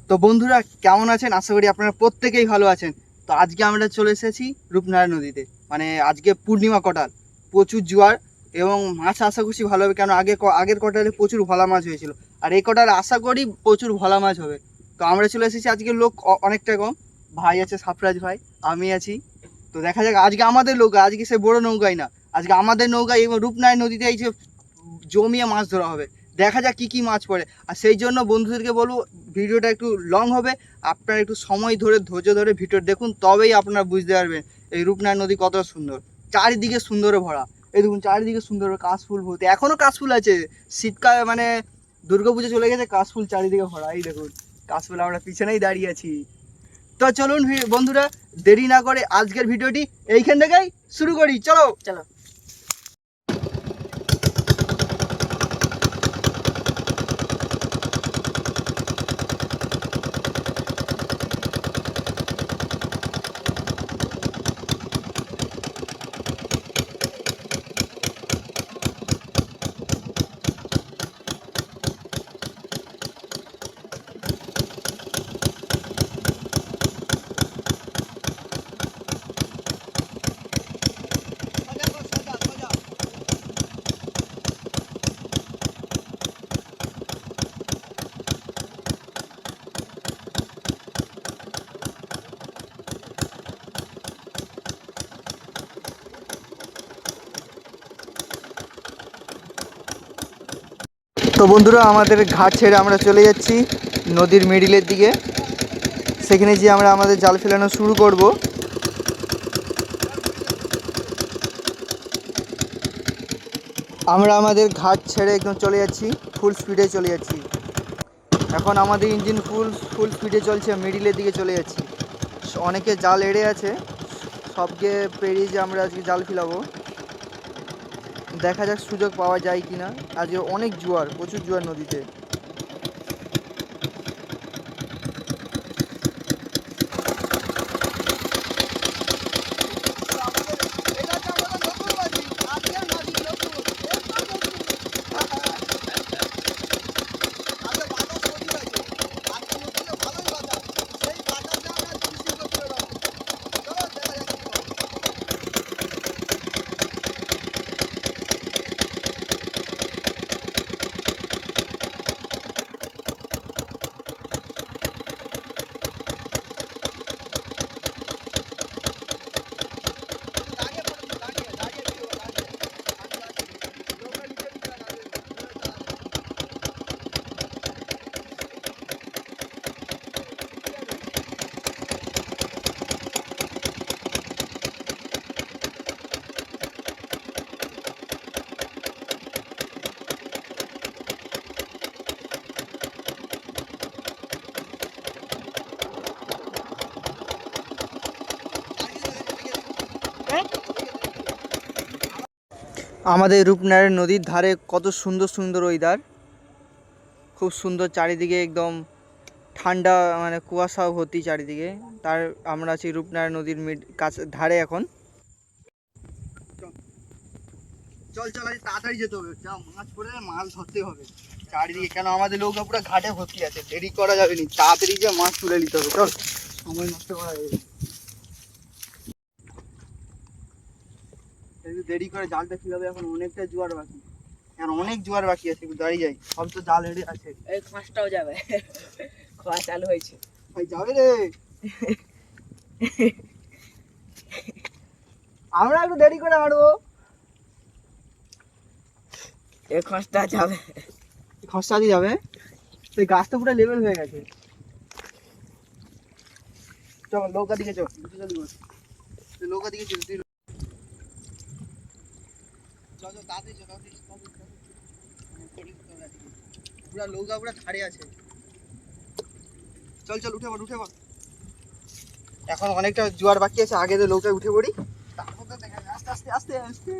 তো বন্ধুরা কেমন আছেন? আশা করি আপনারা প্রত্যেকেই ভালো আছেন। তো আজকে আমরা চলে এসেছি রূপনারায়ণ নদীতে। মানে আজকে পূর্ণিমা কটাল, প্রচুর জোয়ার এবং মাছ আশা করছি ভালো হবে, কেন আগের কটালে প্রচুর ভোলা মাছ হয়েছিল। আর এই কটালে আশা করি প্রচুর ভোলা মাছ হবে। তো আমরা চলে এসেছি, আজকে লোক অনেকটা কম। ভাই আছে, সাফরাজ ভাই, আমি আছি। তো দেখা যাক, আজকে আমাদের নৌকা, আজকে সে বড় নৌকায় না, আজকে আমাদের নৌকায় এবং রূপনারায়ণ নদীতে এই যে জমিয়ে মাছ ধরা হবে। দেখা যাক কি কি মাছ পড়ে। আর সেই জন্য বন্ধুদেরকে বলবো, ভিডিওটা একটু লং হবে, আপনারা একটু সময় ধরে ধৈর্য ধরে ভিডিও দেখুন, তবেই আপনারা বুঝতে পারবেন এই রূপনারায়ণ নদী কত সুন্দর। চারিদিকে সুন্দরে ভরা, এই দেখুন চারিদিকে সুন্দর কাশফুল ভর্তি, এখনো কাশফুল আছে। শীতকাল মানে দুর্গাপুজো চলে গেছে, কাশফুল চারিদিকে ভরা। এই দেখুন কাশফুল, আমরা পিছনেই দাঁড়িয়ে আছি। তো চলুন বন্ধুরা, দেরি না করে আজকের ভিডিওটি এইখান থেকেই শুরু করি। চলো চলো। তো বন্ধুরা, আমাদের ঘাট ছেড়ে আমরা চলে যাচ্ছি নদীর মিডিলের দিকে। সেখানে গিয়ে আমরা আমাদের জাল ফেলানো শুরু করব। আমরা আমাদের ঘাট ছেড়ে একদম চলে যাচ্ছি, ফুল স্পিডে চলে যাচ্ছি। এখন আমাদের ইঞ্জিন ফুল স্পিডে চলছে, মিডিলের দিকে চলে যাচ্ছি। অনেকে জাল এড়ে আছে, সবকে পেরিয়ে যে আমরা আজকে জাল ফেলাবো। দেখা যাক সুযোগ পাওয়া যায় কি না। আজকে অনেক জোয়ার, প্রচুর জোয়ার নদীতে। আমাদের রূপনারায়ণ নদীর ধারে কত সুন্দর সুন্দর ওয়েদার, খুব সুন্দর। চারিদিকে একদম ঠান্ডা, মানে কুয়াশা ভর্তি চারিদিকে। তার আমরা আছি রূপনারায়ণ নদীর কাছে ধারে এখন। চল চল, আজ তাড়াতাড়ি যেতে হবে, যা মাছ পড়ে মাছ ধরতে হবে চারিদিকে, কেন আমাদের নৌকা পুরো ঘাটে ভর্তি আছে। দেরি করা যাবে না, তাড়াতাড়ি যে মাছ তুলে নিতে হবে। চল, সময় নষ্ট করা যাবে। দেরি করে জালটা ফেলাবে, এখন অনেকটা জোয়ার বাকি, এখন অনেক জোয়ার বাকি আছে। দাঁড়িয়ে যাই, সব তো জাল হেঁটে আছে। এই খাসটাও যাবে, খাওয়া চালু হয়েছে। ভাই যাবে রে, আমরা একটু দেরি করে হাঁটবো। এই খাসটা যাবে, খসা দিয়ে যাবে। সেই গাছটা পুরো লেভেল হয়ে গেছে। চল নৌকা দিকে চল, তুই নৌকা দিকে চল, তুই চল চল তাড়াতাড়ি চল, পুরা নৌকা পুরা ছাড়ে আছে। চল চল, উঠে পড় উঠে পড়। এখন অনেকটা জোয়ার বাকি আছে, আগে তো নৌকায় উঠে পড়ি, তারপর তো দেখা যাবে। আস্তে আস্তে আস্তে আস্তে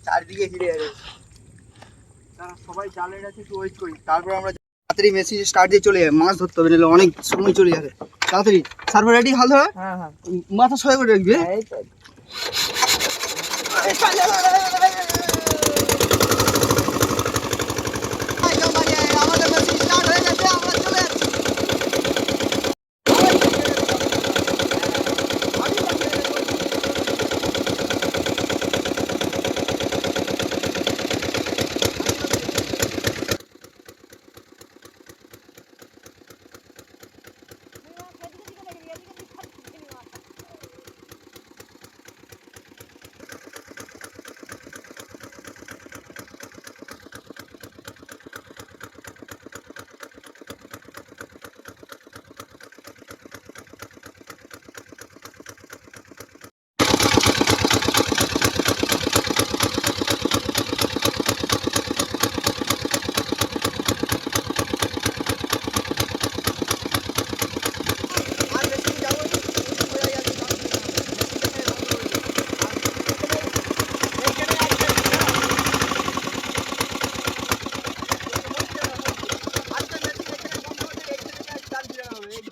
চারদিকে ঘিরে যাবে। সবাই জালের আছে, একটু ওয়েট করি, তারপর আমরা তাড়াতাড়ি মেশিন স্টার্ট দিয়ে চলে যাবে। মাছ ধরতে হবে, নাহলে অনেক সময় চলে যাবে। তাড়াতাড়ি সার্ভার রেডি, হাল ধরা, হ্যাঁ হ্যাঁ, মাথা সহায় করে রাখবে। এই তো আমাদের মেশিন স্টার্ট হয়ে গেছে, আমরা চলে যাচ্ছি।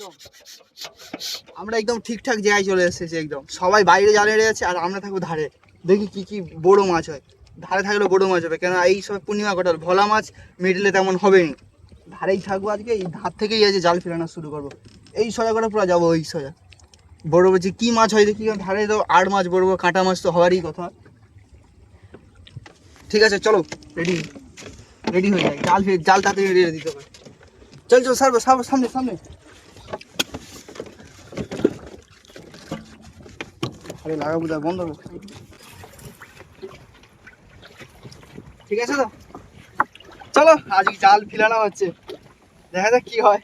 একদম আমরা একদম ঠিকঠাক জায়গায় চলে এসেছি, একদম সবাই বাইরে জালে রয়েছে আর আমরা থাকবো ধারে। দেখি কি কি বড় মাছ হয়। ধারে থাকলে বড় মাছ হবে, কেন এই সময় পূর্ণিমা কটাল ভোলা মাছ মিডলে তেমন হবে না। ধারেই থাকবো আজকে, এই ধার থেকেই আজ জাল ফেলানো শুরু করবো। এই সোজা করে পুরো যাবো ওই সোজা। বড় বলছি কি মাছ হয় দেখি, ধারে তো আর মাছ বড় বড় কাঁটা মাছ তো হওয়ারই কথা। ঠিক আছে চলো, রেডি রেডি হয়ে যায়, জাল তাড়াতাড়ি রেডি দিতে হবে। চল চল সামনে সামনে সামনে। আরে লাগাবো দা, বন্ধ করো। ঠিক আছে তো, চলো আজকে জাল ফেলানো হচ্ছে, দেখা যাক কি হয়।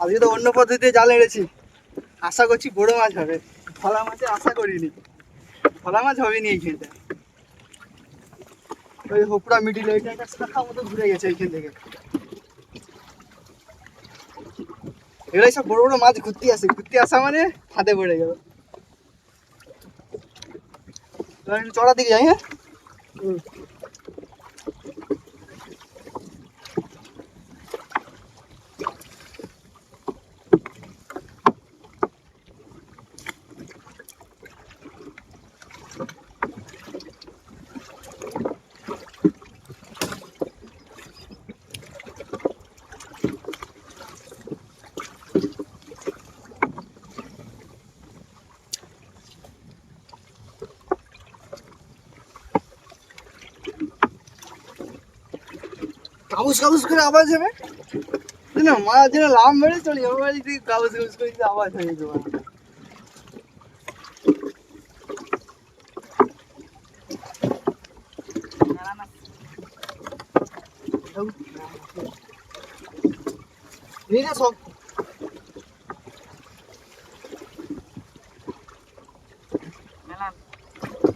আজকে তো অন্য পদ্ধতিতে জাল এড়েছি, আশা করছি বড় মাছ হবে। ভোলা মাছে আশা করিনি, ভোলা মাছ হবে নি এইখানটা। ওই হোপড়া মিডিল এইটা একটা শাখা মতো ঘুরে গেছে এইখান থেকে। এগুলাই সব বড় বড় মাছ ঘুরতে আসা মানে হাতে পড়ে গেল। চড়া দিকে যাই। হ্যাঁ কাবুস কাবুস করে আওয়াজ হবে না, মাছ যেন লাম মেরে চলে যাবো, কাবুস কাবুস করে আওয়াজ হয়ে যাবে। নিয়ে সব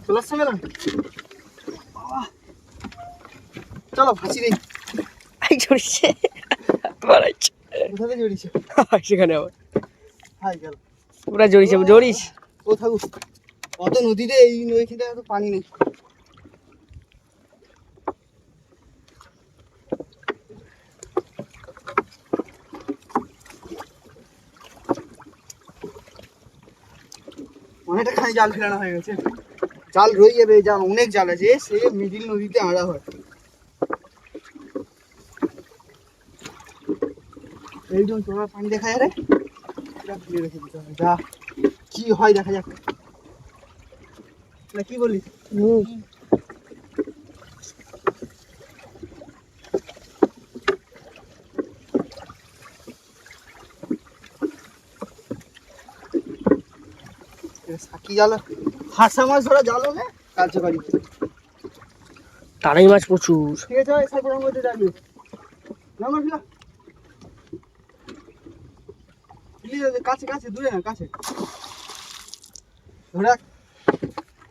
চলে আসছে মেলাম। চলো ফাঁসি নেই। জড়িছে কোথাতে জড়িয়েছে সেখানে আবার হাই গেল পুরা জড়িছে, জড়িস ও থাকুক। অত নদীতে এই নদীতে এত পানি নেই। অনেকটা খানি জাল ফেলানো হয়ে গেছে, জাল রয়ে যাবে, জাল অনেক জাল আছে, সে মিডিল নদীতে আড়া হয়। এইজন তোমার পানি দেখা যাবে, যা কি হয় দেখা যাক, না কি বলিস? সাকি জাল, হাসা মাছ ধরা জাল হলে কার্যকারী। তারাই মাছ প্রচুর। ঠিক আছে ভাই, সাইকেলের মধ্যে যাবি নাম্বার ফিলা কাছে কাছে, দূরে না কাছে ধরে।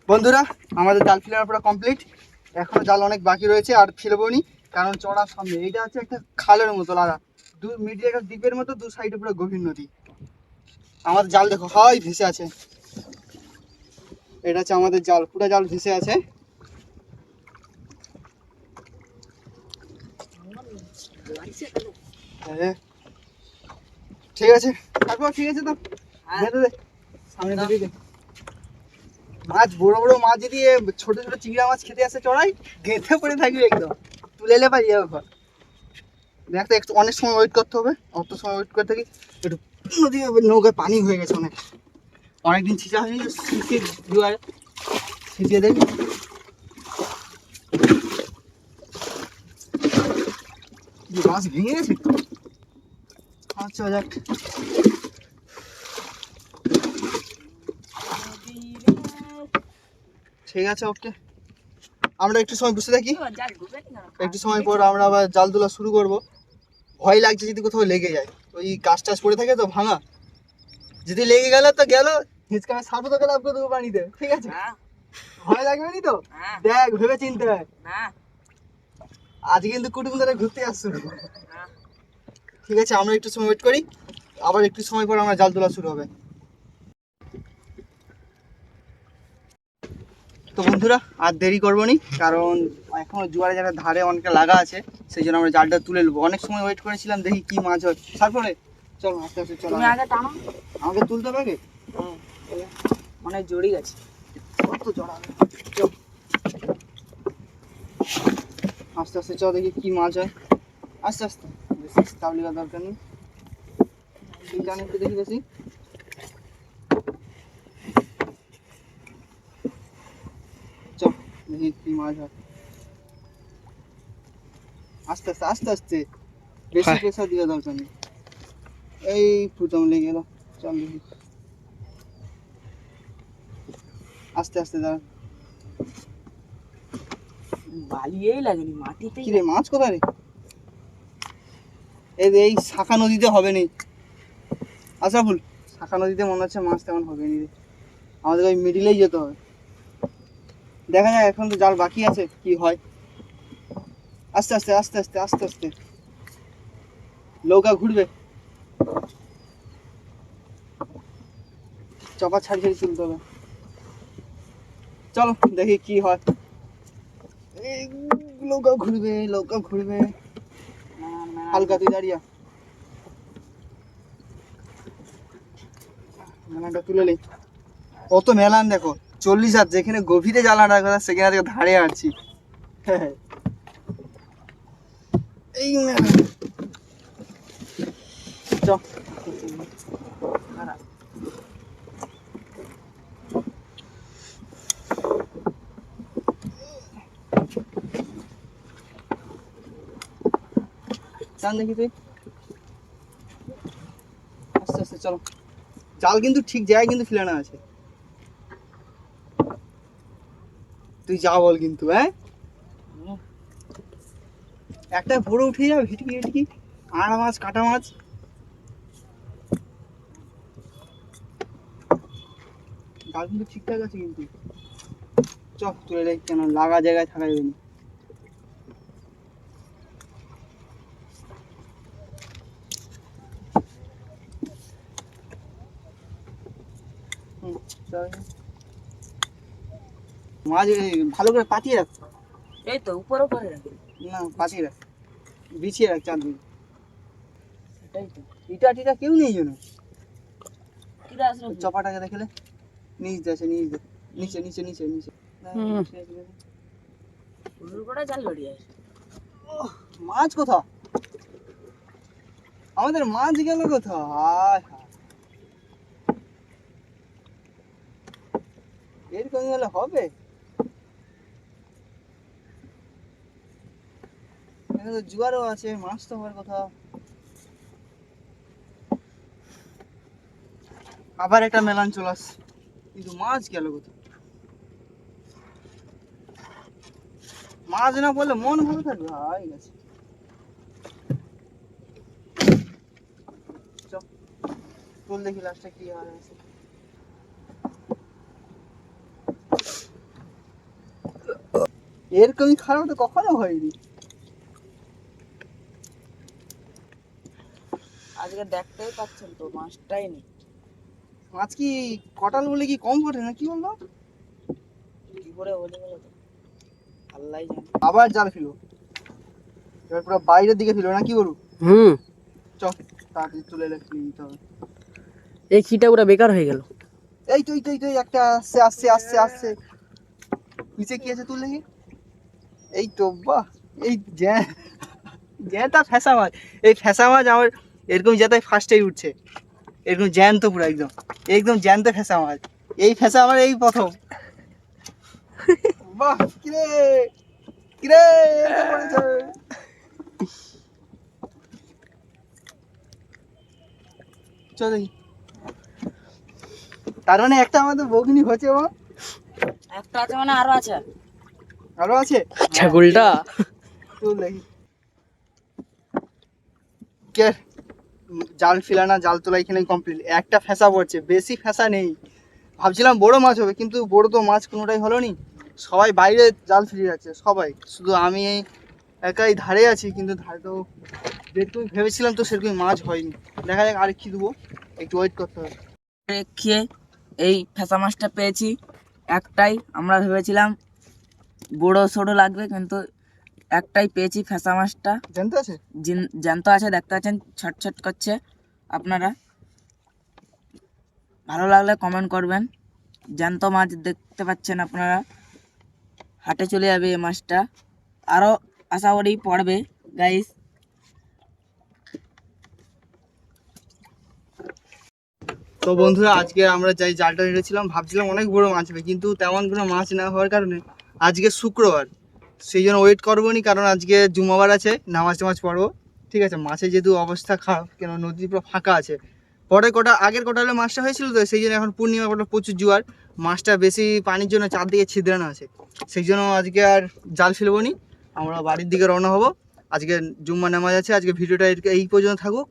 বন্ধুরা আমাদের জাল ফেলার পুরো কমপ্লিট, এখনো জাল অনেক বাকি রয়েছে আর ফেলবো নি, কারণ চড়ার সামনে এইটা হচ্ছে একটা খালের মতো লাগা, দু মিডিয়ে একটা দ্বীপের মতো, দু সাইডে পুরো গভীর নদী। আমাদের জাল দেখো হয় ভেসে আছে, এটা হচ্ছে আমাদের জাল, পুরো জাল ভেসে আছে। হ্যাঁ ঠিক আছে, তারপর ঠিক আছে তো বেঁধে দে সামনে বেরিয়ে দে। মাছ বড় বড় মাছ যদি ছোট ছোট চিংড়া মাছ খেতে আসে চড়াই, গেঁথে পড়ে থাকবে একদম, তুলে এলে পাই যাবে ঘর। দেখ তো একটু অনেক সময় ওয়েট করতে হবে, অত সময় ওয়েট করে থাকি একটু। নদী নৌকায় পানি হয়ে গেছে অনেক, অনেকদিন ছিঁচা হয়নি, ছিঁচিয়ে দুয়ারে ছিঁচিয়ে দেয়। মাছ ভেঙে গেছে, আচ্ছা যাক। ঠিক আছে ওকে, আমরা একটু সময় বসে থাকি, একটু সময় পর আমরা আবার জাল তোলা শুরু করব। ভয় লাগছে যদি কোথাও লেগে যায়, ওই গাছ টাছ পড়ে থাকে তো ভাঙা, যদি লেগে গেল তো গেল, হিচকামে সাপও তোকে লাভ করে দেবো পানিতে, ঠিক আছে? ভয় লাগবে নি তো? দেখ ভেবে চিনতে হয়, আজ কিন্তু কুটুম ধরে ঘুরতে আসছো। ঠিক আছে আমরা একটু সময় ওয়েট করি, আবার একটু সময় পর আমরা জাল তোলা শুরু হবে। তো বন্ধুরা আর দেরি করবো নি, কারণ এখনো জোয়ারে যারা ধারে অনেকটা লাগা আছে, সেই জন্য আমরা জালটা তুলে নেবো। অনেক সময় ওয়েট করেছিলাম, দেখি কি মাছ হয়, তারপরে চল আস্তে আস্তে চল, তুমি আগে টানো। আমাকে তুলতে হবে আগে। হ্যাঁ, মানে জড়ি গেছে। কত জড়াবে, চল আস্তে আস্তে চল, দেখি কি মাছ হয়। আস্তে আস্তে, বেশি তাবলি করার দরকার নেই, তুই টান একটু দেখি বেশি। চল দেখি কি মাছ হয়। আস্তে আস্তে আস্তে আস্তে, বেশি হ্যাঁ। প্রেসার দেওয়া দরকার নেই। এই প্রথম লেগে গেল, চল দেখি আস্তে আস্তে দাঁড়া। বালিয়েই লাগেনি, মাটিতেই কি রে মাছ কোথায় রে? এই যে এই শাখা নদীতে হবে নি আশরাফুল, শাখা নদীতে মনে হচ্ছে মাছ তেমন হবে নি রে, আমাদের ওই মিডিলেই যেতে হবে। দেখা যাক, এখন তো জাল বাকি আছে, কি হয়। আস্তে আস্তে আস্তে আস্তে আস্তে আস্তে, নৌকা ঘুরবে, চপা ছাড়ি ছাড়ি তুলতে হবে। চলো দেখি কি হয়। এই নৌকা ঘুরবে, নৌকা ঘুরবে, হালকা তুই দাঁড়িয়ে মেলানটা তুলে নে। কত মেলান দেখো, 40 হাত, যেখানে গভীরে জ্বালাটা কথা সেখানে আজকে ধারে আছি। এই মেলান চ, টান দেখি তুই, আস্তে আস্তে চলো। জাল কিন্তু ঠিক জায়গায় কিন্তু ফেলানো আছে, তুই যা বল কিন্তু। হ্যাঁ, একটা ভোরে উঠে যাবে ভিটকি ভিটকি, আড়া মাছ কাটা মাছ। জাল কিন্তু ঠিকঠাক আছে কিন্তু, চল তুলে রে, কেন লাগা জায়গায় থাকা যাবে না। চল। মাছ ভালো করে পাতিয়ে রাখ, এই তো উপরে উপরে রাখি। না পাতিয়ে রাখ, বিছিয়ে রাখ চারদিকে। সেটাই তো। ইটা টিটা কেউ নেই যেন, কিরা আসলো? চপাটাকে দেখলে নিচ আছে, নিচ দে, নিচে নিচে নিচে নিচে। হুম। শুরু করে জাল বেরিয়ে আসে। ওহ, মাছ কোথা, আমাদের মাছ গেল কোথা? হায় হায়, এরকম হলে হবে? এখানে তো জোয়ারও আছে, মাছ তো হওয়ার কথা। আবার একটা মেলান চলে আসছে, কিন্তু মাছ গেল কোথায়? মাছ না বললে মন ভালো থাকবে, হাই গেছে। চল চল দেখি লাস্টে কি হয় আছে। এরকমই খারাপ তো কখনো হয়নি। আজকে দেখতেই পাচ্ছেন তো, মাছটাই নেই। মাছ কি কটাল বলে কি কম পড়ে না কি বললো? কি করে হলি বলো তো, আল্লাহ জানে। আবার জাল ফেলো, এবার পুরো বাইরের দিকে ফেলো না কি বলু? হুম। চল তাড়াতাড়ি তুলে রেখে নিতে হবে। এই খিটা পুরো বেকার হয়ে গেল। এই তুই তুই তুই একটা আসছে আসছে আসছে আসছে, নিচে কি আছে তুল দেখি। এই তো বাহ, এই জ্যান্ত ফেসা মাছ, এই ফেসা মাছ আমার এরকম যাতে ফার্স্টেই উঠছে, এরকম জ্যান্ত পুরো একদম, একদম জ্যান্ত ফেসা মাছ। এই ফেসা আমার এই প্রথম। বাহ, কিরে কিরে, এই তো পড়েছে। চল দেখি, তার মানে একটা আমাদের বগনি হচ্ছে, ও একটা আছে মানে আরো আছে। আরো আছে, ছাগলটা। চল দেখি। কে জাল ফেলানা জাল তোলা এখানে কমপ্লিট, একটা ফেসা পড়ছে, বেশি ফেসা নেই। ভাবছিলাম বড় মাছ হবে, কিন্তু বড় তো মাছ কোনোটাই হলো নি, সবাই বাইরে জাল ফিরিয়ে যাচ্ছে সবাই, শুধু আমি এই একাই ধারে আছি, কিন্তু ধারে তো যেরকম ভেবেছিলাম তো সেরকম মাছ হয়নি। দেখা যাক আর কি দেবো, একটু ওয়েট করতে হবে। খেয়ে এই ফেসা মাছটা পেয়েছি একটাই। আমরা ভেবেছিলাম বড় সড়ো লাগবে, কিন্তু একটাই পেয়েছি ফেসা মাছটা। জানতে আছে, জ্যান্ত আছে, দেখতে পাচ্ছেন ছটছট করছে। আপনারা। ভালো লাগলে কমেন্ট করবেন। জ্যান্ত মাছ দেখতে পাচ্ছেন আপনারা, হাটে চলে যাবে এই মাছটা, আরও আশা করি পড়বে গাইস। তো বন্ধুরা, আজকে আমরা যাই জালটা নিয়েছিলাম, ভাবছিলাম অনেক বড় মাছ হবে, কিন্তু তেমন কোনো মাছ না হওয়ার কারণে আজকে শুক্রবার, সেই জন্য ওয়েট করবো নি, কারণ আজকে জুমাবার আছে, নামাজ টামাজ পড়বো। ঠিক আছে, মাছের যেহেতু অবস্থা খারাপ, কেন নদী পুরো ফাঁকা আছে। পরে আগের কটা হলে মাছটা হয়েছিল, তো সেই জন্য এখন পূর্ণিমা কটা প্রচুর জোয়ার, মাছটা বেশি পানির জন্য চারদিকে ছিদ্রানো আছে, সেই জন্য আজকে আর জাল ফেলবো নি, আমরা বাড়ির দিকে রওনা হবো। আজকে জুম্মা নামাজ আছে, আজকে ভিডিওটা এই পর্যন্ত থাকুক।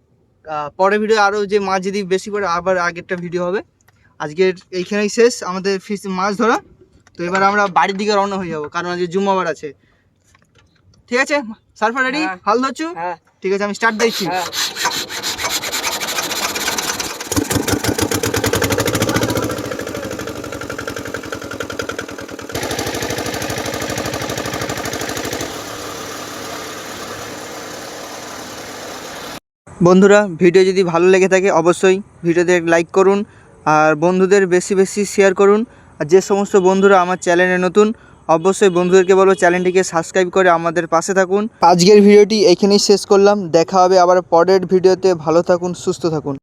পরের ভিডিও আরও যে মাছ যদি বেশি করে আবার আগেরটা ভিডিও হবে। আজকের এইখানেই শেষ আমাদের মাছ ধরা। তো এবার আমরা বাড়ির দিকে রওনা হয়ে যাবো, কারণ আজকে জুম্মাবার আছে। ঠিক আছে, সার্ফার রেডি? হ্যাঁ। হাল ধরছু? হ্যাঁ ঠিক আছে, আমি স্টার্ট দিচ্ছি। হ্যাঁ। বন্ধুরা, ভিডিও যদি ভালো লেগে থাকে অবশ্যই ভিডিওতে লাইক করুন, আর বন্ধুদের বেশি বেশি শেয়ার করুন। আর যে সমস্ত বন্ধুরা আমার চ্যানেলে নতুন, অবশ্যই বন্ধুদেরকে বলবো চ্যানেলটিকে সাবস্ক্রাইব করে আমাদের পাশে থাকুন। আজকের ভিডিওটি এখানেই শেষ করলাম, দেখা হবে আবার পরের ভিডিওতে। ভালো থাকুন, সুস্থ থাকুন।